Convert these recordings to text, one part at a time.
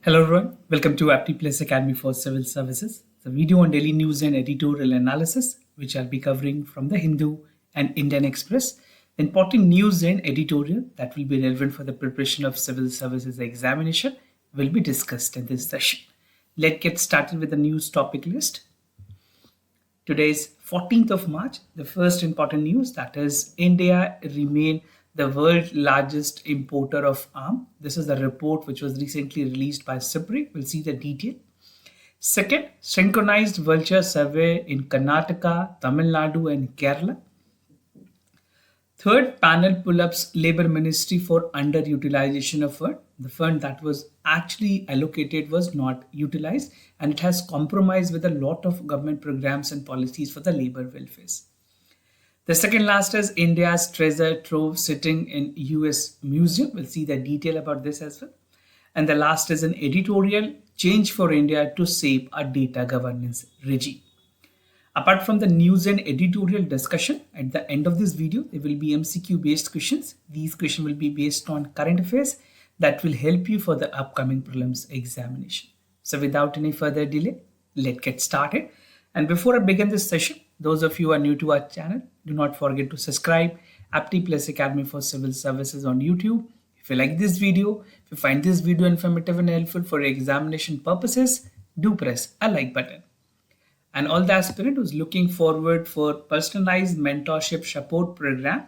Hello everyone, welcome to Apti Plus Academy for Civil Services, the video on daily news and editorial analysis, which I'll be covering from the Hindu and Indian Express. The important news and editorial that will be relevant for the preparation of civil services examination will be discussed in this session. Let's get started with the news topic list. Today is 14th of March. The first important news, that is India remain the world's largest importer of arms. This is the report which was recently released by SIPRI. We'll see the detail. Second, synchronized vulture survey in Karnataka, Tamil Nadu and Kerala. Third, panel pull-ups Labour Ministry for underutilization of fund. The fund that was actually allocated was not utilized, and it has compromised with a lot of government programs and policies for the labour welfare. The second last is India's treasure trove sitting in US Museum. We'll see the detail about this as well. And the last is an editorial, change for India to shape a data governance regime. Apart from the news and editorial discussion, at the end of this video, there will be MCQ based questions. These questions will be based on current affairs that will help you for the upcoming prelims examination. So without any further delay, let's get started. And before I begin this session, those of you who are new to our channel, do not forget to subscribe Apti Plus Academy for Civil Services on YouTube. If you like this video, if you find this video informative and helpful for examination purposes, do press a like button. And all the aspirant who's looking forward for personalized mentorship support program,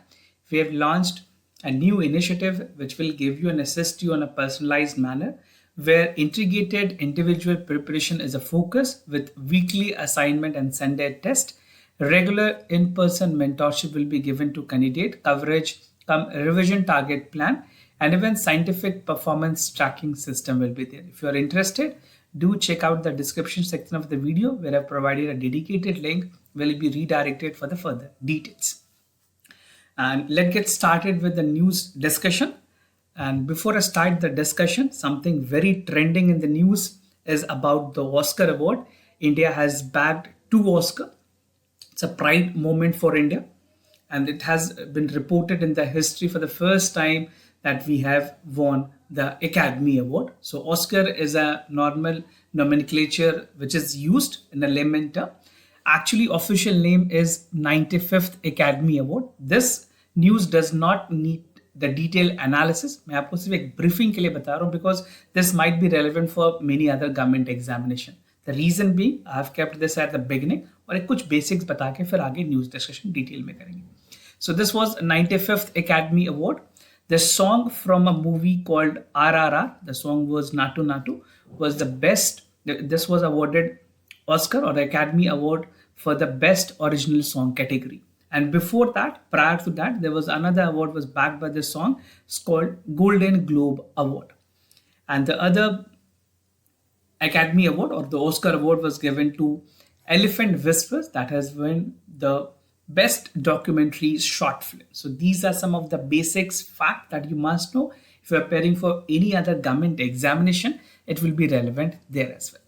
we have launched a new initiative which will give you and assist you on a personalized manner, where integrated individual preparation is a focus with weekly assignment and Sunday test. Regular in-person mentorship will be given to candidate, coverage, revision target plan, and even scientific performance tracking system will be there. If you are interested, do check out the description section of the video where I've provided a dedicated link will be redirected for the further details. And let's get started with the news discussion. And before I start the discussion, something very trending in the news is about the Oscar award. India has bagged 2 Oscars. It's a pride moment for India, and it has been reported in the history for the first time that we have won the Academy Award. So Oscar is a normal nomenclature which is used in a layman term. Actually, official name is 95th Academy Award. This news does not need the detailed analysis. मैं आपको सिर्फ एक briefing के लिए बता रहा हूँ because this might be relevant for many other government examination. The reason being, I have kept this at the beginning और एक कुछ basics बता के फिर आगे news discussion detail में करेंगे. So this was 95th Academy Award. The song from a movie called RRR, the song was Natu Natu, was the best. This was awarded Oscar or Academy Award for the best original song category. And before that, prior to that, there was another award was backed by this song. It's called Golden Globe Award. And the other Academy Award or the Oscar Award was given to Elephant Whispers, that has won the best documentary short film. So these are some of the basics fact that you must know. If you are preparing for any other government examination, it will be relevant there as well.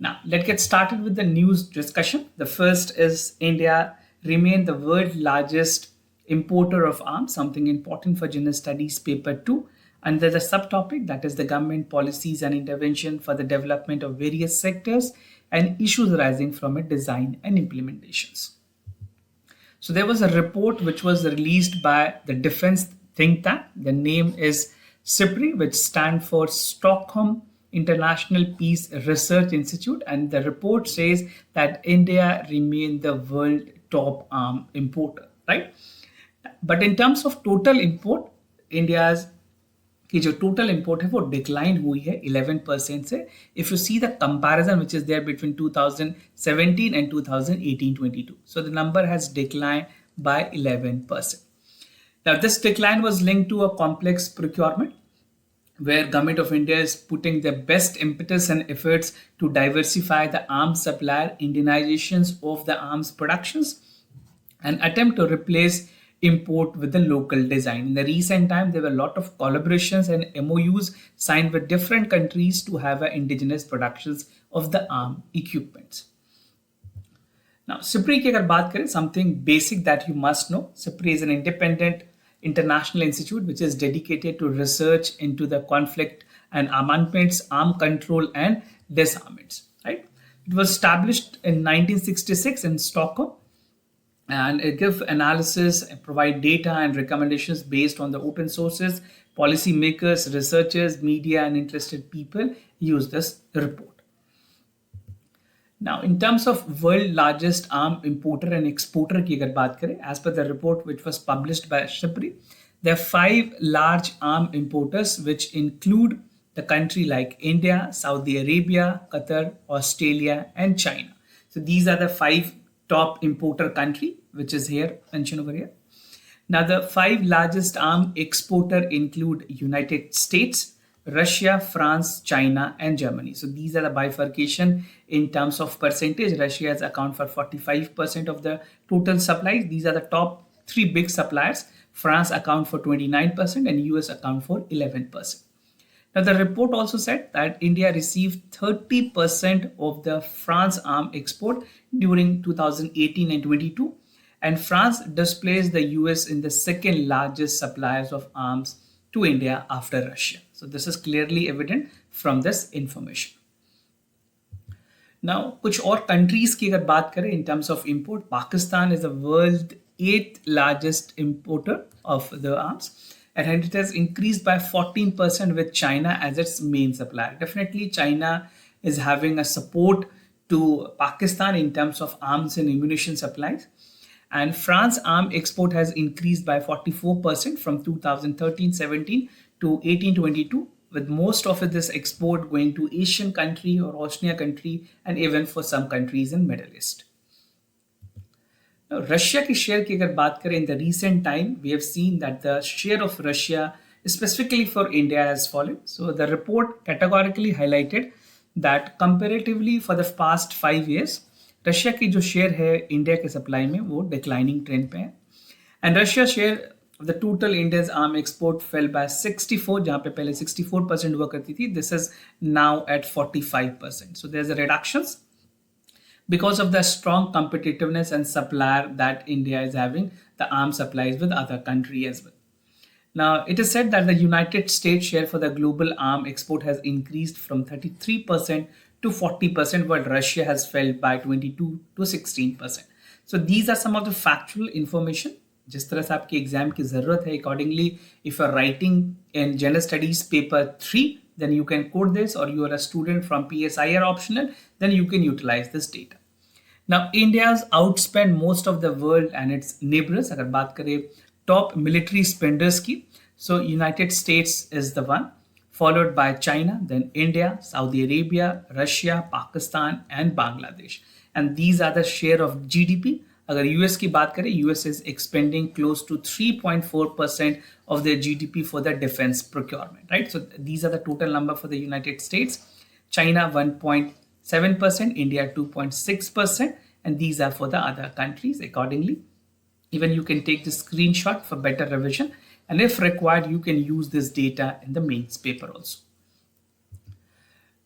Now, let's get started with the news discussion. The first is India remain the world's largest importer of arms, something important for General Studies Paper 2. Under the subtopic, that is the government policies and intervention for the development of various sectors and issues arising from it, design and implementations. So there was a report which was released by the defense think tank. The name is SIPRI, which stands for Stockholm International Peace Research Institute. And the report says that India remained the world top arm importer, right? But in terms of total import, India's कि जो total import है वो decline हुई है 11% से. If you see the comparison which is there between 2017 and 2018-22, so the number has declined by 11%. Now this decline was linked to a complex procurement where Government of India is putting their best impetus and efforts to diversify the arms supplier, Indianizations of the arms productions, and attempt to replace import with the local design. In the recent time, there were a lot of collaborations and MOUs signed with different countries to have indigenous productions of the arm equipment. Now, SIPRI की अगर बात करें, something basic that you must know, SIPRI is an independent international institute which is dedicated to research into the conflict and armaments, arm control, and disarmaments. Right? It was established in 1966 in Stockholm, and it gives analysis, provide data and recommendations based on the open sources. Policymakers, researchers, media, and interested people use this report. Now, in terms of world largest arm importer and exporter की अगर बात करें, as per the report which was published by Shibri, there are 5 large arm importers which include the country like India, Saudi Arabia, Qatar, Australia, and China. So these are the 5 top importer country which is here mentioned over here. Now, the 5 largest arm exporter include United States, Russia, France, China, and Germany. So these are the bifurcation in terms of percentage. Russia has account for 45% of the total supplies. These are the top 3 big suppliers. France account for 29% and US account for 11%. Now, the report also said that India received 30% of the France arm export during 2018 and 22, and France displaced the US in the second largest suppliers of arms to India after Russia. So this is clearly evident from this information. Now, कुछ और countries की अगर बात करें in terms of import, Pakistan is the world 8th largest importer of the arms, and it has increased by 14% with China as its main supplier. Definitely, China is having a support to Pakistan in terms of arms and ammunition supplies. And France arm export has increased by 44% from 2013-17 to 18-22, with most of this export going to Asian country or Oceania country and even for some countries in Middle East. Now, Russia की share की अगर बात करें, in the recent time, we have seen that the share of Russia, specifically for India, has fallen. So the report categorically highlighted that comparatively for the past 5 years, Russia की जो share है India के supply में वो declining trend पे है. And Russia share of the total India's arm export fell by 64, जहाँ पे पहले 64% हुआ करती थी. This is now at 45%. So there is a reductions because of the strong competitiveness and supplier that India is having the arm supplies with other countries as well. Now, it is said that the United States share for the global arm export has increased from 33% to 40%, while Russia has fell by 22 to 16%. So these are some of the factual information. जिस तरह से आपके exam की जरूरत है, accordingly, if you are writing in General Studies paper 3, then you can quote this, or you are a student from PSI or optional, then you can utilize this data. Now, India's outspent most of the world and its neighbors. अगर बात करें top military spenders की, so United States is the one, followed by China, then India, Saudi Arabia, Russia, Pakistan, and Bangladesh. And these are the share of GDP. अगर US की बात करें, US is expending close to 3.4% of their GDP for the defense procurement, right? So these are the total number for the United States. China 1.7%, India 2.6%, and these are for the other countries accordingly. Even you can take the screenshot for better revision, and if required, you can use this data in the mains paper also.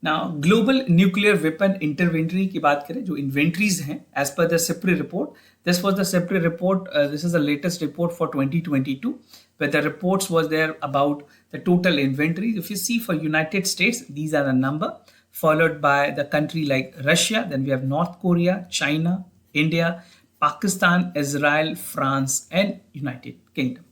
Now, global nuclear weapon inventory की बात करें, जो inventories हैं, as per the SIPRI report. This was the SIPRI report. This is the latest report for 2022, where the reports was there about the total inventory. If you see for United States, these are the number, followed by the country like Russia. Then we have North Korea, China, India, Pakistan, Israel, France, and United Kingdom.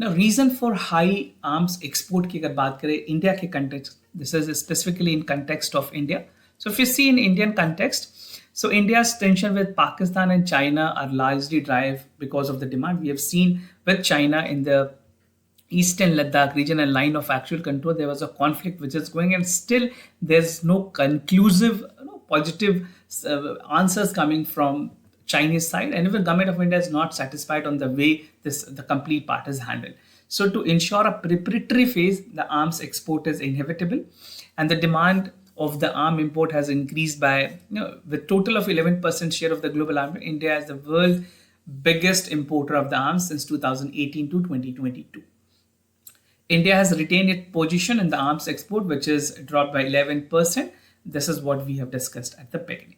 Now, reason for high arms export की अगर बात करें India के context, this is specifically in context of India. So if you see in Indian context, so India's tension with Pakistan and China are largely driven because of the demand. We have seen with China in the Eastern Ladakh region and line of actual control, there was a conflict which is going, and still there's no conclusive, positive answers coming from Chinese side, and even government of India is not satisfied on the way the complete part is handled. So to ensure a preparatory phase, the arms export is inevitable, and the demand of the arm import has increased by, with total of 11% share of the global arm. India is the world's biggest importer of the arms since 2018 to 2022. India has retained its position in the arms export, which is dropped by 11%. This is what we have discussed at the beginning.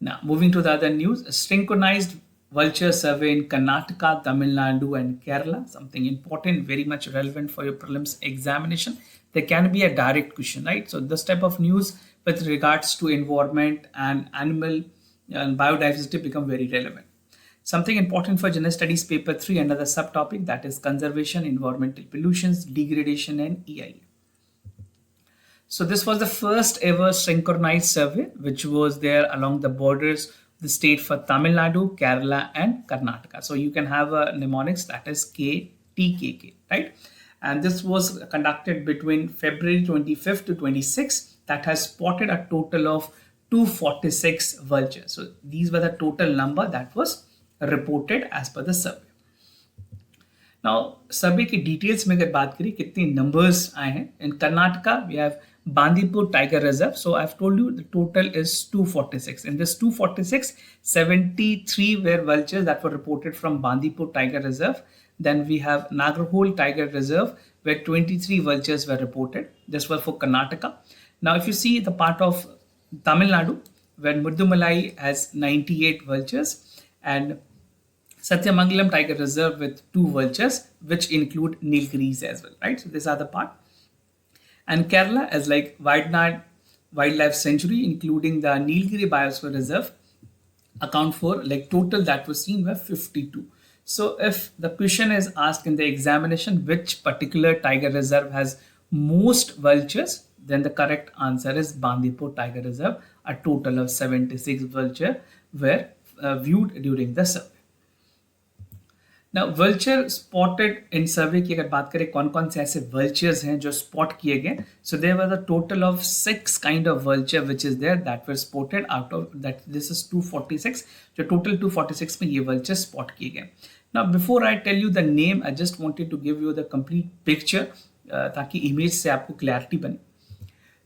Now, moving to the other news, synchronized vulture survey in Karnataka, Tamil Nadu, and Kerala. Something important, very much relevant for your prelims examination. There can be a direct question, right? So this type of news with regards to environment and animal and biodiversity become very relevant. Something important for General Studies Paper 3, another subtopic, that is conservation, environmental pollutions, degradation, and EIA. So this was the first ever synchronized survey which was there along the borders of the state for Tamil Nadu, Kerala, and Karnataka. So you can have a mnemonics that is KTKK, right? And this was conducted between February 25th to 26th, that has spotted a total of 246 vultures. So these were the total number that was reported as per the survey. Now, survey की details में अगर बात करें कितने numbers आए हैं, in Karnataka we have Bandipur Tiger Reserve. So I've told you the total is 246. In this 246, 73 were vultures that were reported from Bandipur Tiger Reserve. Then we have Nagarhole Tiger Reserve where 23 vultures were reported. This was for Karnataka. Now, if you see the part of Tamil Nadu, where Murdumalai has 98 vultures, and Satyamangalam Tiger Reserve with 2 vultures, which include Nilgiris as well, right? So these are the part. And Kerala as like Wayanad Wildlife Sanctuary, including the Nilgiri Biosphere Reserve, account for like total that was seen were 52. So if the question is asked in the examination which particular tiger reserve has most vultures, then the correct answer is Bandipur Tiger Reserve. A total of 76 vultures were viewed during the survey. Now, vulture spotted in survey की अगर बात करें कौन कौन से ऐसे vultures हैं जो spot किए गए, so there was a total of 6 kind of vulture which is there that were spotted out of that. This is 246. जो total 246 में ये vulture spot किए गए. Now, before I tell you the name, I just wanted to give you the complete picture ताकि image से आपको clarity बने.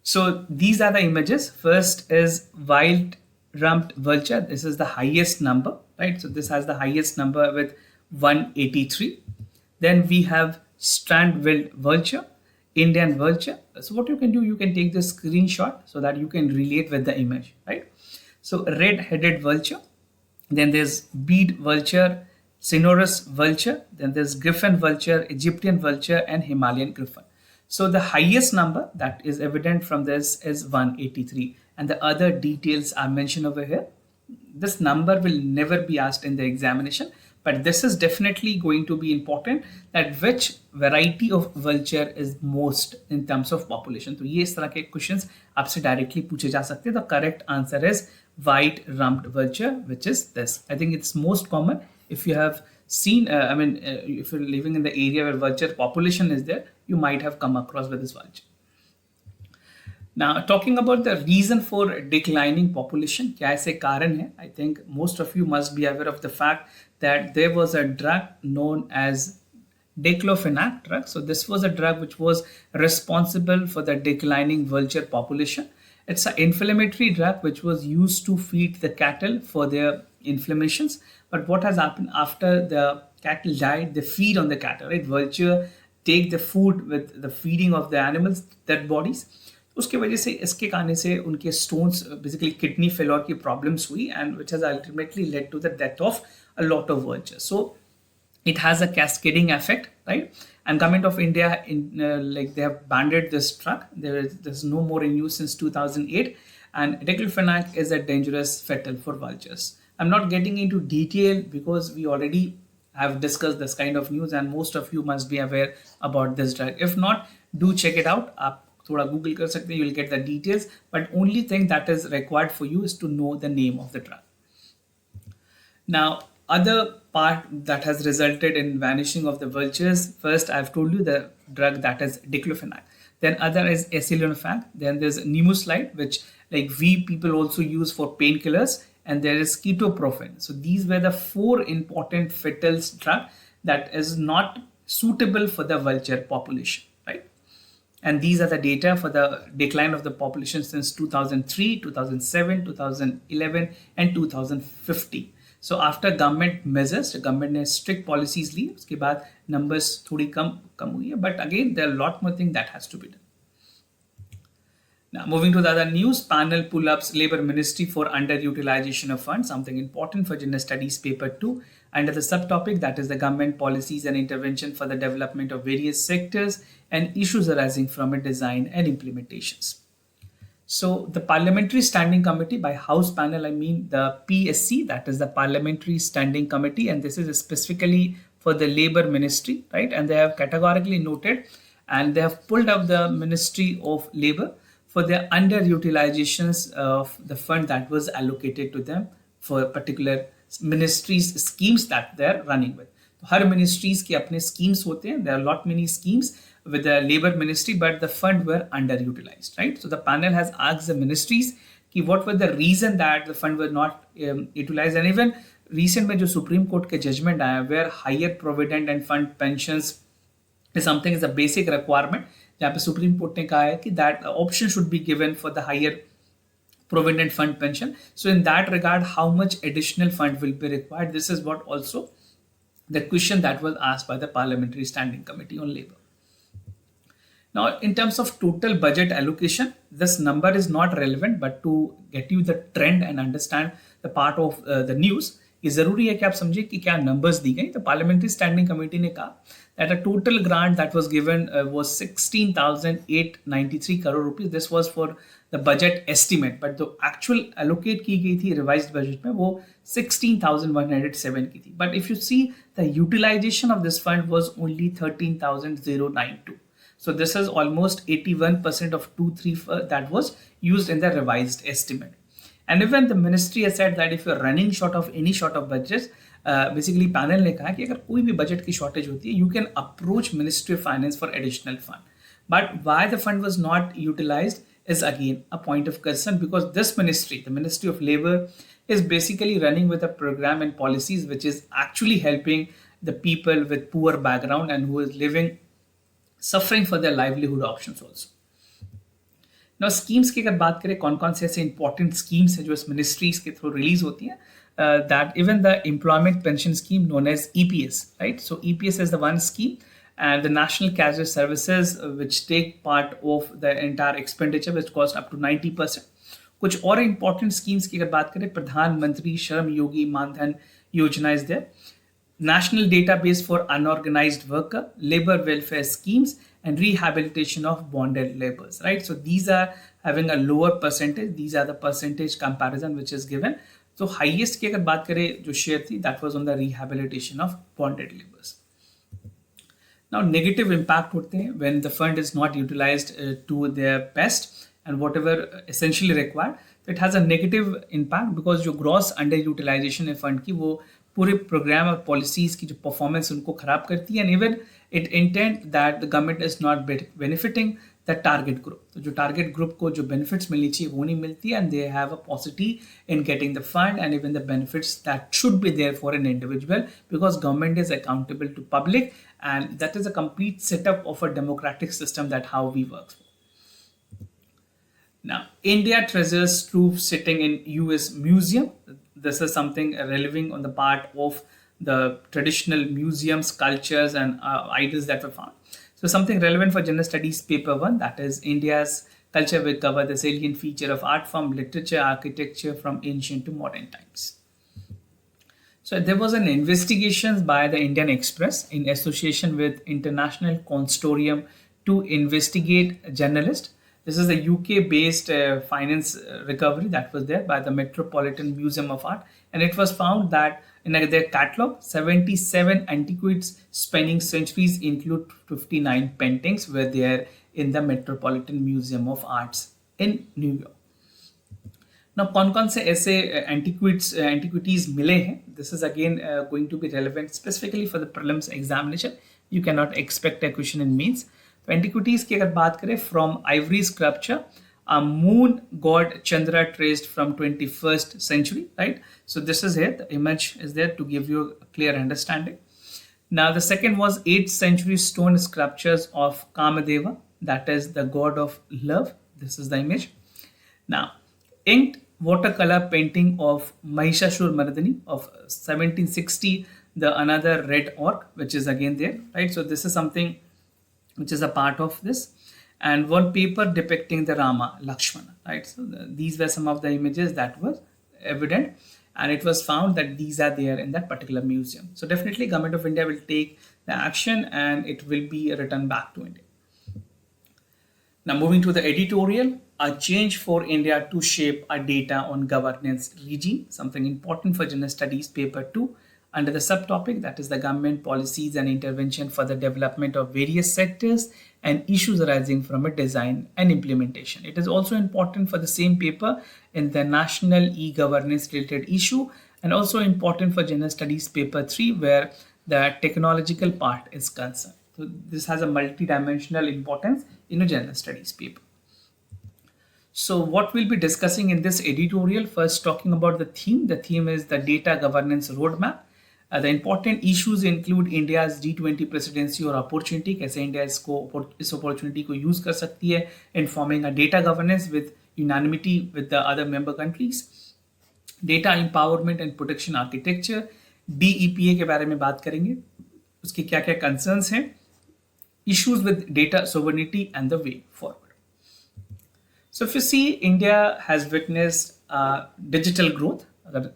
So these are the images. First is wild rumped vulture. This is the highest number, right? So this has the highest number with 183. Then we have strand-billed vulture, Indian vulture. So what you can do, you can take the screenshot so that you can relate with the image, right? So red-headed vulture. Then there's bead vulture, sonorous vulture. Then there's griffin vulture, Egyptian vulture, and Himalayan griffin. So the highest number that is evident from this is 183, and the other details are mentioned over here. This number will never be asked in the examination, but this is definitely going to be important, that which variety of vulture is most in terms of population. तो ये इस तरह के questions आपसे directly पूछे जा सकते हैं. The correct answer is white rumped vulture, which is this. I think it's most common if you have seen, if you're living in the area where vulture population is there, you might have come across with this vulture. Now, talking about the reason for declining population, क्या ऐसे कारण है? I think most of you must be aware of the fact that there was a drug known as diclofenac drug. So this was a drug which was responsible for the declining vulture population. It's an inflammatory drug which was used to feed the cattle for their inflammations. But what has happened after the cattle died, they feed on the cattle, right? Vulture take the food with the feeding of the animals, dead bodies. उसके वजह से इसके खाने से उनके stones, basically kidney failure की problems हुई, and which has ultimately led to the death of a lot of vultures. So it has a cascading effect, right? And government of India, they have banned this drug. There's no more in use since 2008, and diclofenac is a dangerous fatal for vultures. I'm not getting into detail because we already have discussed this kind of news, and most of you must be aware about this drug. If not, do check it out. आप थोड़ा Google कर सकते हैं, you will get the details. But only thing that is required for you is to know the name of the drug. Now, other part that has resulted in vanishing of the vultures. First, I've told you the drug that is diclofenac. Then other is acetaminophen. Then there's Nimucilide, which like we people also use for painkillers. And there is ketoprofen. So these were the 4 important fatal drugs that is not suitable for the vulture population, right? And these are the data for the decline of the population since 2003, 2007, 2011, and 2050. So after government measures, the government ने strict policies ली, उसके बाद numbers थोड़ी कम हुई है, but again there are a lot more things that has to be done. Now, moving to the other news, panel pull-ups, Labour Ministry for underutilization of funds, something important for General Studies Paper 2, under the subtopic that is the government policies and intervention for the development of various sectors and issues arising from it, design and implementations. So the Parliamentary Standing Committee, by House panel I mean the PSC, that is the Parliamentary Standing Committee, and this is specifically for the Labour Ministry, right? And they have categorically noted and they have pulled up the Ministry of Labour for their underutilizations of the fund that was allocated to them for particular ministries schemes that they're running with. तो हर ministries के अपने schemes होते हैं. There are lot many schemes with the Labour Ministry, but the fund were underutilized, right? So the panel has asked the ministries कि what were the reason that the fund were not utilized, and even recent में जो Supreme Court के judgment आया where higher provident and fund pensions is something is a basic requirement, जहाँ पे Supreme Court ने कहा है कि that option should be given for the higher provident fund pension. So in that regard, how much additional fund will be required? This is what also the question that was asked by the Parliamentary Standing Committee on Labour. Now, in terms of total budget allocation, this number is not relevant, but to get you the trend and understand the part of the news, ये जरूरी है कि आप समझिए कि क्या numbers दी गई. तो Parliamentary Standing Committee ने कहा that a total grant that was given was 16,893 crore rupees. This was for the budget estimate, but the actual allocate की गई थी revised budget में वो 16,107 की थी. But if you see, the utilization of this fund was only 13,092. So this is almost 81% of 234 that was used in the revised estimate. And even the ministry has said that if you're running short of any sort of budgets, basically panel ने कहा कि अगर कोई भी budget की shortage होती है, you can approach Ministry of Finance for additional fund. But why the fund was not utilized is again a point of concern, because this ministry, the Ministry of Labour, is basically running with a program and policies which is actually helping the people with poor background and who is suffering for their livelihood options also. Now schemes की अगर बात करें कौन कौन से ऐसे important schemes हैं जो इस ministries के through release होती हैं, that even the employment pension scheme known as EPS, right? So EPS is the one scheme, and the National Casual Services which take part of the entire expenditure which cost up to 90%. कुछ और important schemes की अगर बात करें, प्रधानमंत्री श्रम योगी मानधन योजना is there, National Database for Unorganized Worker, Labor Welfare Schemes, and Rehabilitation of Bonded Laborers, right? So these are having a lower percentage. These are the percentage comparison which is given. So highest की अगर बात करें जो share थी, that was on the rehabilitation of bonded laborers. Now negative impact होते हैं when the fund is not utilized to their best and whatever essentially required. So it has a negative impact because जो gross underutilization है fund की वो पूरे programme और policies की जो परफॉर्मेंस उनको खराब करती है, and even it intent that the government is not benefiting the target group. तो जो टारगेट ग्रुप को जो बेनिफिट्स मिलनी चाहिए वो नहीं मिलती, and they have a possibility in getting the fund and even the benefits that should be there for an individual, because government is accountable to public, and that is a complete setup of a democratic system that how we work. Now, India treasures troops sitting in US Museum. This is something relevant on the part of the traditional museums, cultures, and idols that were found. So something relevant for General Studies Paper 1, that is India's culture will cover the salient feature of art form, literature, architecture from ancient to modern times. So there was an investigation by the Indian Express in association with International Consortium to investigate journalists. This is a UK-based finance recovery that was there by the Metropolitan Museum of Art, and it was found that in their catalog, 77 antiquities spanning centuries include 59 paintings were there in the Metropolitan Museum of Arts in New York. Now, कौन-कौन से ऐसे antiquities मिले हैं? This is again going to be relevant specifically for the prelims examination. You cannot expect a question in mains. तो antiquities की अगर बात करें, from Ivory sculpture a moon god Chandra traced from 21st century, right? So this is here, the image is there to give you a clear understanding. Now the second was 8th century stone sculptures of Kamadeva, that is the god of love. This is the image. Now inked watercolor painting of Mahishasur Mardani of 1760, the another red orc, which is again there, right? So this is something which is a part of this. and one paper depicting the Rama Lakshmana, right? So these were some of the images that were evident, and it was found that these are there in that particular museum. So definitely Government of India will take the action and it will be returned back to India. Now moving to the editorial, a change for India to shape a data on governance regime, something important for General Studies paper 2 under the subtopic that is the government policies and intervention for the development of various sectors and issues arising from a design and implementation. It is also important for the same paper in the national e-governance related issue, and also important for General Studies paper 3 where the technological part is concerned. So this has a multi-dimensional importance in a General Studies paper. So what we'll be discussing in this editorial, first talking about the theme. The theme is the data governance roadmap. The important issues include India's G20 presidency or opportunity, कैसे India इस opportunity को use कर सकती है in forming a data governance with unanimity with the other member countries. Data empowerment and protection architecture, DEPA के बारे में बात करेंगे, उसके क्या क्या concerns हैं, issues with data sovereignty and the way forward. So if you see, India has witnessed digital growth.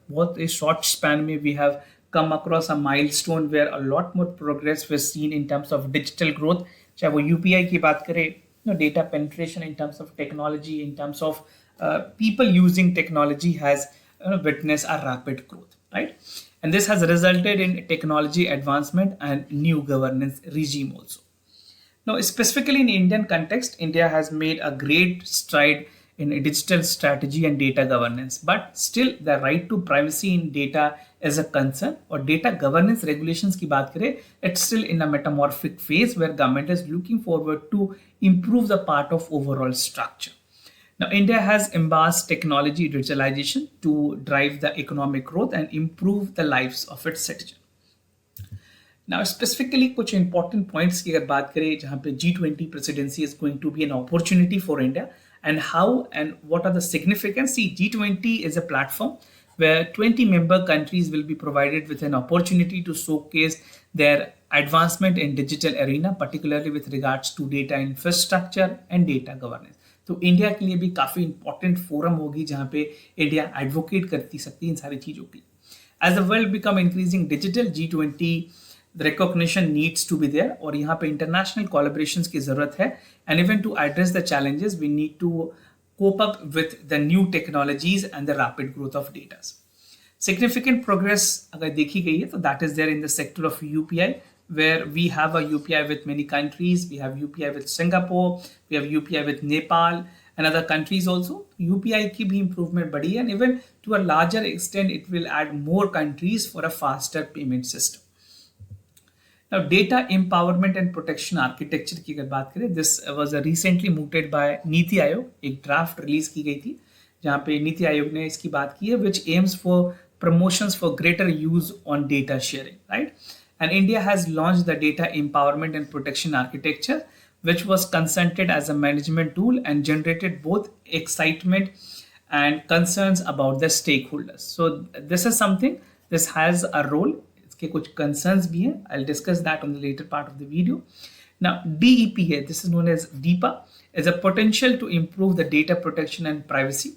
What a short span में we have come across a milestone where a lot more progress was seen in terms of digital growth. चाहे वो UPI की बात करें, data penetration in terms of technology, in terms of people using technology has witnessed a rapid growth, right? And this has resulted in technology advancement and new governance regime also. Now, specifically in Indian context, India has made a great stride in digital strategy and data governance, but still the right to privacy in data is a concern. Or data governance regulations की बात करें, it's still in a metamorphic phase where government is looking forward to improve the part of overall structure. Now, India has embraced technology digitalization to drive the economic growth and improve the lives of its citizens. Now, specifically, कुछ important points की अगर बात करें जहाँ पे G20 presidency is going to be an opportunity for India, and how and what are the significance. See, G20 is a platform where 20 member countries will be provided with an opportunity to showcase their advancement in digital arena, particularly with regards to data infrastructure and data governance. तो India के लिए भी काफ़ी important forum होगी जहाँ पे India advocate करती सकती है इन सारी चीज़ों की. As the world become increasing digital, G20 the recognition needs to be there, और यहाँ पे international collaborations की ज़रूरत है, and even to address the challenges we need to cope up with the new technologies and the rapid growth of data. Significant progress अगर देखी गई है तो that is there in the sector of UPI, where we have a UPI with many countries. We have UPI with Singapore, we have UPI with Nepal and other countries also. UPI की भी improvement बढ़ी है, and even to a larger extent it will add more countries for a faster payment system. Now, data empowerment and protection architecture की अगर बात करें, this was recently mooted by NITI Aayog, एक draft release की गई थी जहाँ पे नीति आयोग ने इसकी बात की है, which aims for promotions for greater use on data sharing, right? And India has launched the data empowerment and protection architecture, which was consented as a management tool and generated both excitement and concerns about the stakeholders. So this is something, this has a role. के कुछ concerns भी हैं. I'll discuss that on the later part of the video. Now, DEPA, this is known as DEPA, is a potential to improve the data protection and privacy,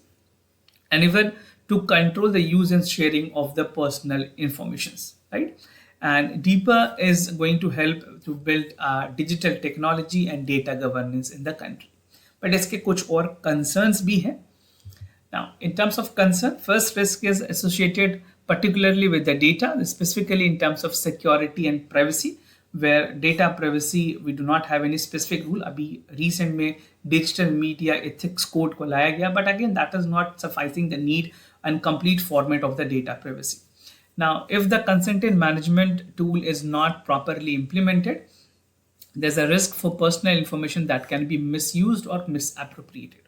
and even to control the use and sharing of the personal informations, right? And DEPA is going to help to build digital technology and data governance in the country. But इसके कुछ और concerns भी हैं. Now, in terms of concern, first risk is associated particularly with the data, specifically in terms of security and privacy, where data privacy we do not have any specific rule. अभी recent में digital media ethics code को लाया गया, but again that is not sufficing the need and complete format of the data privacy. Now, if the consented management tool is not properly implemented, there's a risk for personal information that can be misused or misappropriated.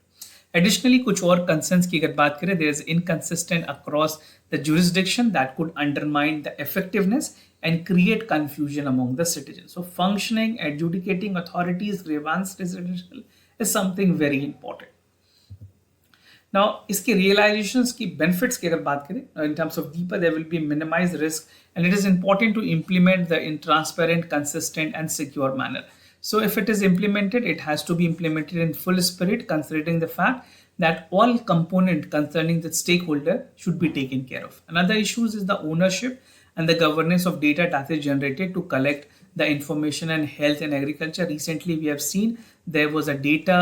Additionally, कुछ और concerns की अगर बात करें, there is inconsistent across the jurisdiction that could undermine the effectiveness and create confusion among the citizens. So, functioning, adjudicating authorities, grievance resolution is something very important. Now, इसके realizations की benefits की अगर बात करें, in terms of DEPA, there will be minimized risk, and it is important to implement the in transparent, consistent, and secure manner. So if it is implemented, it has to be implemented in full spirit, considering the fact that all component concerning the stakeholder should be taken care of. Another issue is the ownership and the governance of data that is generated to collect the information and health and agriculture. Recently, we have seen there was a data,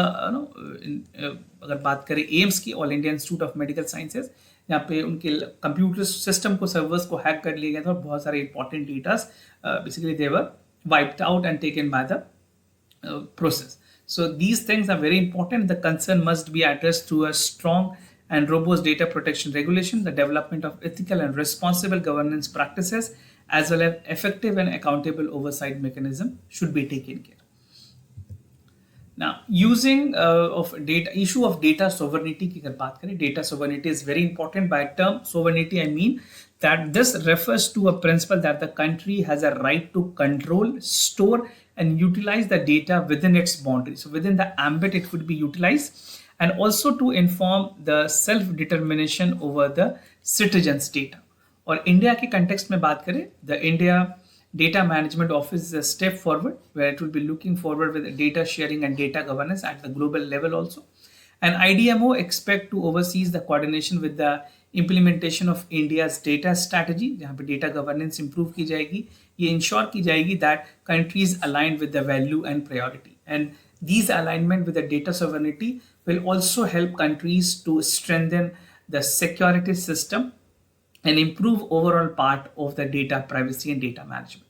अगर बात करें AIIMS की, all India institute of medical sciences, यहाँ पे उनके computer system को, servers को hack कर लिया गया था और बहुत सारे important datas basically they were wiped out and taken by the process. So these things are very important. The concern must be addressed through a strong and robust data protection regulation. The development of ethical and responsible governance practices, as well as effective and accountable oversight mechanism, should be taken care. Now, using of data, issue of data sovereignty की अगर बात करें, data sovereignty is very important. By term sovereignty, I mean that this refers to a principle that the country has a right to control, store, and utilize the data within its boundaries. So within the ambit, it would be utilized, and also to inform the self-determination over the citizens' data. और India के context में बात करें, the India Data Management Office is a step forward where it will be looking forward with data sharing and data governance at the global level also. And IDMO expect to oversee the coordination with the implementation of India's data strategy, जहाँ पे data governance improve की जाएगी, ये ensure की जाएगी that countries align with the value and priority. And these alignment with the data sovereignty will also help countries to strengthen the security system and improve overall part of the data privacy and data management.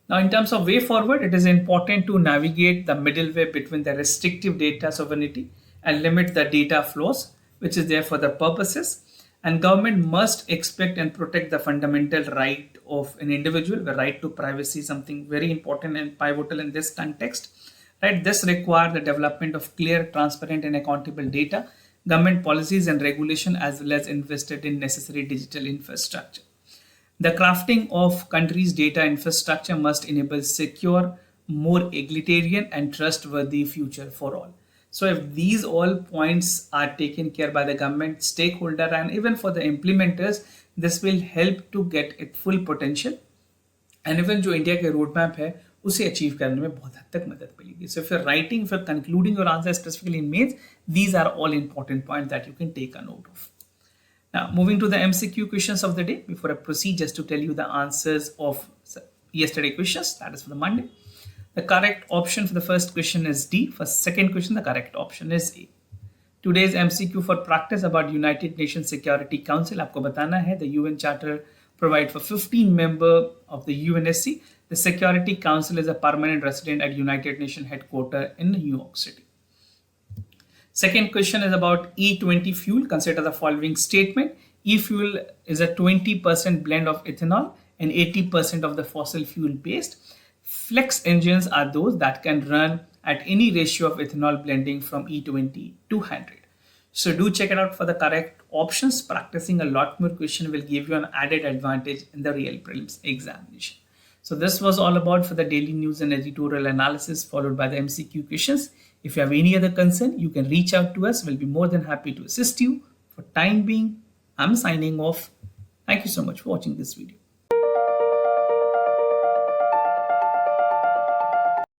Now, in terms of way forward, it is important to navigate the middle way between the restrictive data sovereignty and limit the data flows, which is there for the purposes. And government must expect and protect the fundamental right of an individual. The right to privacy is something very important and pivotal in this context. Right? This requires the development of clear, transparent, and accountable data, government policies and regulation, as well as invested in necessary digital infrastructure. The crafting of countries' data infrastructure must enable secure, more egalitarian, and trustworthy future for all. So if these all points are taken care by the government, stakeholder, and even for the implementers, this will help to get its full potential. And even जो India के road map है उसे achieve करने में बहुत हद तक मदद मिलेगी. So if you're writing, if you're concluding your answer specifically in mains, these are all important points that you can take a note of. Now, moving to the MCQ questions of the day. Before I proceed, just to tell you the answers of yesterday questions, that is for the Monday. The correct option for the first question is D. For second question, the correct option is A. Today's MCQ for practice about United Nations Security Council. आपको बताना है, the UN Charter provide for 15 member of the UNSC. The Security Council is a permanent resident at United Nations headquarters in New York City. Second question is about E20 fuel. Consider the following statement. E-fuel is a 20% blend of ethanol and 80% of the fossil fuel based. Flex engines are those that can run at any ratio of ethanol blending from E20 to 100. So do check it out for the correct options. Practicing a lot more question will give you an added advantage in the real prelims examination. So this was all about for the daily news and editorial analysis followed by the MCQ questions. If you have any other concern, you can reach out to us. We'll be more than happy to assist you. For time being, I'm signing off. Thank you so much for watching this video.